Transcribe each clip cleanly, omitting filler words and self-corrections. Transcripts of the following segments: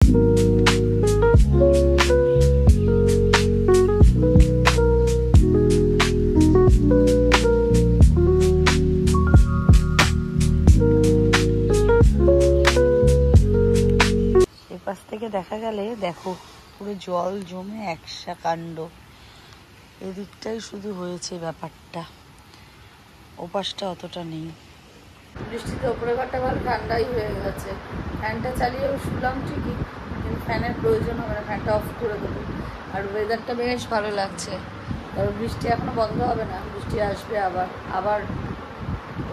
পাশ থেকে দেখা গেলে দেখো পুরো জল জমে একসা কাণ্ড। এদিকটাই শুধু হয়েছে ব্যাপারটা, ওপাশটা অতটা নেই। বৃষ্টিতে ওপরে ঘরটা ভালো ঠান্ডাই হয়ে গেছে। ফ্যানটা চালিয়েও শুলাম ঠিকই, কিন্তু ফ্যানের প্রয়োজন হবে না, ফ্যানটা অফ করে দেবো। আর ওয়েদারটা বেশ ভালো লাগছে, কারণ বৃষ্টি এখনো বন্ধ হবে না, বৃষ্টি আসবে আবার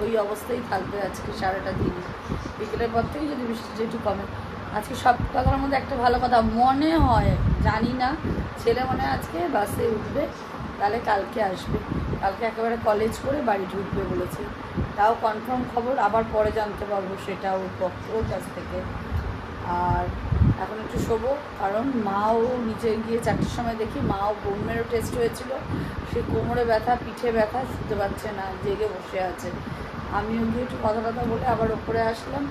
ওই অবস্থায় থাকবে আজকে সারাটা দিন। বিকেলের পর থেকে যদি বৃষ্টিটা একটু কমে। আজকে সব কথার মধ্যে একটা ভালো কথা মনে হয়, জানি না, ছেলে মনে হয় আজকে বাসে উঠবে, তাহলে কালকে আসবে, কালকে একেবারে কলেজ করে বাড়ি ঢুকবে বলেছে। তাও কনফার্ম খবর আবার পরে জানতে পারবো সেটা ওর কাছ থেকে। আর এখন একটু শোবো, কারণ মাও নিচে গিয়ে 4টের সময় দেখি মাও বোনেরও টেস্ট হয়েছিল, সে কোমরে ব্যথা পিঠে ব্যথা, শুতে পারছে না, জেগে বসে আছে। আমিও গিয়ে একটু কথা বলে আবার ওপরে আসলাম,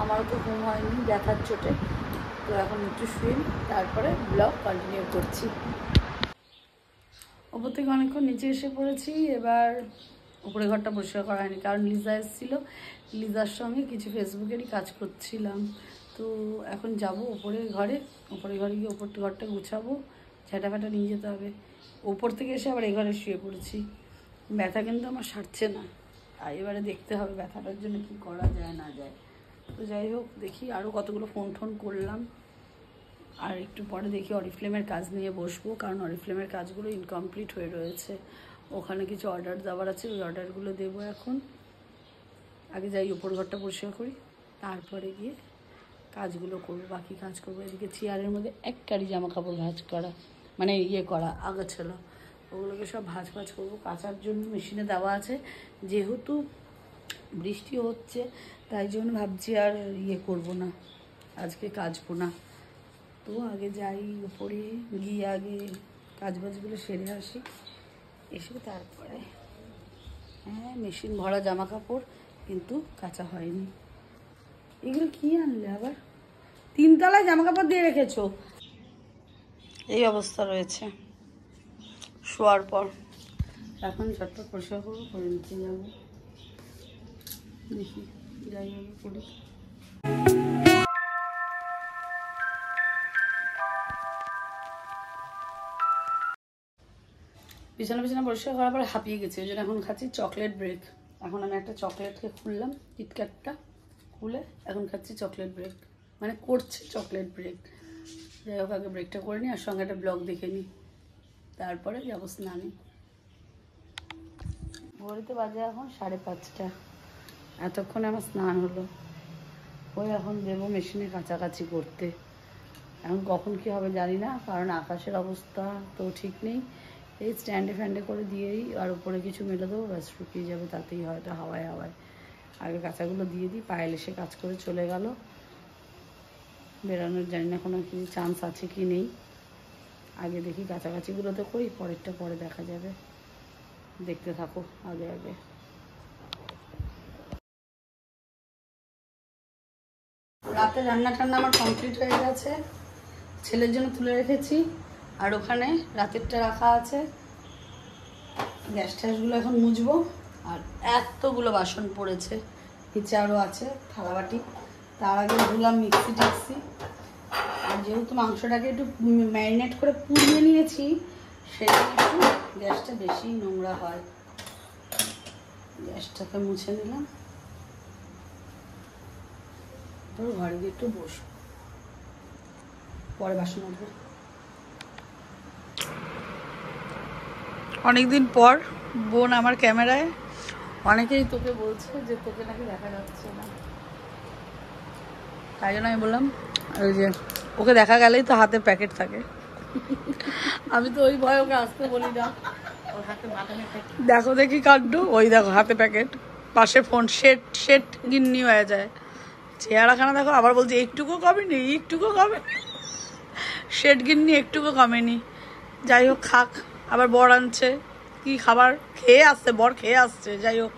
আমারও তো ঘুম হয়নি ব্যথার চোটে। তো এখন একটু শুই, তারপরে ব্লগ কন্টিনিউ করছি। ওপর থেকে অনেকক্ষণ নিচে এসে পড়েছি। এবার উপরে ঘরটা পরিষ্কার করা হয়নি, কারণ লিজা এসেছিলো, লিজার সঙ্গে কিছু ফেসবুকেরই কাজ করছিলাম। তো এখন যাব উপরে ঘরে গিয়ে ওপর ঘরটা গুছাবো, ঝাঁটা ফাটা নিয়ে যেতে হবে। ওপর থেকে এসে আবার এই ঘরে শুয়ে পড়েছি। ব্যথা কিন্তু আমার সারছে না, আর এবারে দেখতে হবে ব্যথাটার জন্য কি করা যায় না যায়। তো যাই হোক, দেখি আরও কতগুলো ফোন করলাম। আর একটু পরে দেখি অরিফ্লেমের কাজ নিয়ে বসবো, কারণ অরিফ্লেমের কাজগুলো ইনকমপ্লিট হয়ে রয়েছে। ওখানে কিছু অর্ডার দেওয়ার আছে, ওই অর্ডারগুলো দেবো এখন। আগে যাই উপর ঘরটা পরিষ্কার করি, তারপরে গিয়ে কাজগুলো করবো, বাকি কাজ করবো। এদিকে চেয়ারের মধ্যে এক কারি জামা কাপড় ভাঁজ করা, মানে করা আগাছালো, ওগুলোকে সব ভাঁজ করবো। কাচার জন্য মেশিনে দেওয়া আছে, যেহেতু বৃষ্টি হচ্ছে তাই জন্য ভাবছি আর করবো না, আজকে কাচবো না। তো আগে যাই উপরে গিয়ে আগে কাজবাজগুলো সেরে আসি, এসে তারপরে। হ্যাঁ, মেশিন ভরা জামা কাপড়, কিন্তু কাঁচা হয়নি। এগুলো কি আনলে আবার? 3 তলায় জামা কাপড় দিয়ে রেখেছো। এই অবস্থা রয়েছে শোয়ার পর। এখন ঝটপট পরিষ্কার করবো, করে নিতে যাবো। দেখি যাই হবে করি। বিছানা পরিষ্কার করার পরে হাঁপিয়ে গেছে, ওই জন্য এখন খাচ্ছি চকলেট ব্রেক। এখন আমি একটা চকলেটকে খুললাম, কিটক্যাটটা খুলে এখন খাচ্ছি চকলেট ব্রেক, মানে করছে চকলেট ব্রেক। যাই হোক, আগে ব্রেকটা করে নিই, আর সঙ্গে একটা ব্লগ দেখে নিই, তারপরে যাবো স্নানে। ঘড়িতে বাজে এখন 5:30। এতক্ষণে আমার স্নান হলো, ওই এখন দেবো মেশিনে কাছাকাছি করতে। এখন কখন কী হবে জানি না, কারণ আকাশের অবস্থা তো ঠিক নেই। এই স্ট্যান্ডে করে দিয়েই আর উপরে কিছু মেলে দেবো, ব্যাস শুকিয়ে যাবে, তাতেই হয়তো হাওয়ায় আগে কাঁচাগুলো দিয়ে দিই। পায়েল এসে কাজ করে চলে গেল, বেরোনোর জানি না কোনো কিছু চান্স আছে কি নেই। আগে দেখি কাছাকাছিগুলো তো করি, পরেরটা পরে দেখা যাবে। দেখতে থাকো আগে। রাতে রান্না আমার কমপ্লিট হয়ে গেছে, ছেলের জন্য তুলে রেখেছি, আর ওখানে রাতেরটা রাখা আছে। গ্যাস ট্যাসগুলো এখন মুছবো। আর এতগুলো বাসন পড়েছে, নিচে আরও আছে থালাবাটি। তার আগে ধুলাম মিক্সি টিক্সি। আর যেহেতু মাংসটাকে একটু ম্যারিনেট করে পুড়িয়ে নিয়েছি, সেটা একটু গ্যাসটা বেশি নোংরা হয়। গ্যাসটাকে মুছে নিলাম, ঘরে গিয়ে একটু বসবো, পরে বাসন আসবো। অনেকদিন পর বোন আমার ক্যামেরায়। অনেকেই তোকে বলছে যে তোকে নাকি দেখা যাচ্ছে না, তাই জন্য আমি বললাম ওই যে ওকে দেখা গেলেই তো হাতে প্যাকেট থাকে। আমি তো ওই ভয় ওকে আসতে বলি না। দেখো দেখি কাণ্ড, ওই দেখো হাতে প্যাকেট, পাশে ফোন, সেট গিন্নি হয়ে যায়। চেহারাখানা দেখো, আবার বলছে একটুকু কমেনি, সেট গিন্নি একটুকু কমেনি। যাই হোক, খাক। আবার বর আনছে, কি খাবার খেয়ে আসছে, বর খেয়ে আসছে। যাই হোক,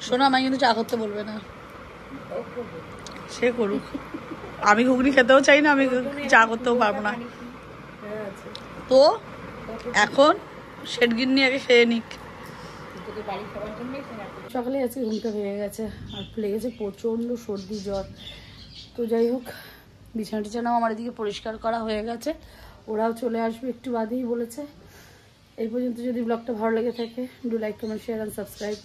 শোনো, আমায় কিন্তু চা করতে বলবে না, সে করুক। আমি ঘুগনি খেতেও চাই না, আমি চা করতেও পারবো না। তো এখন শেঠগিন্নি আগে খেয়ে নিক। সকালে আজকে ঘুমটা ভেঙে গেছে আর লেগেছে প্রচণ্ড সর্দি জ্বর। তো যাই হোক, বিছানা টিছানাও আমার এদিকে পরিষ্কার করা হয়ে গেছে, ওরাও চলে আসবে একটু বাদেই বলেছে। এই পর্যন্ত যদি ব্লগটা ভালো লেগে থাকে, do like, comment, share and subscribe.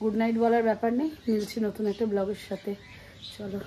Good night বলার ব্যাপার নেই, মিলছি নতুন একটা ব্লগের সাথে। চলো।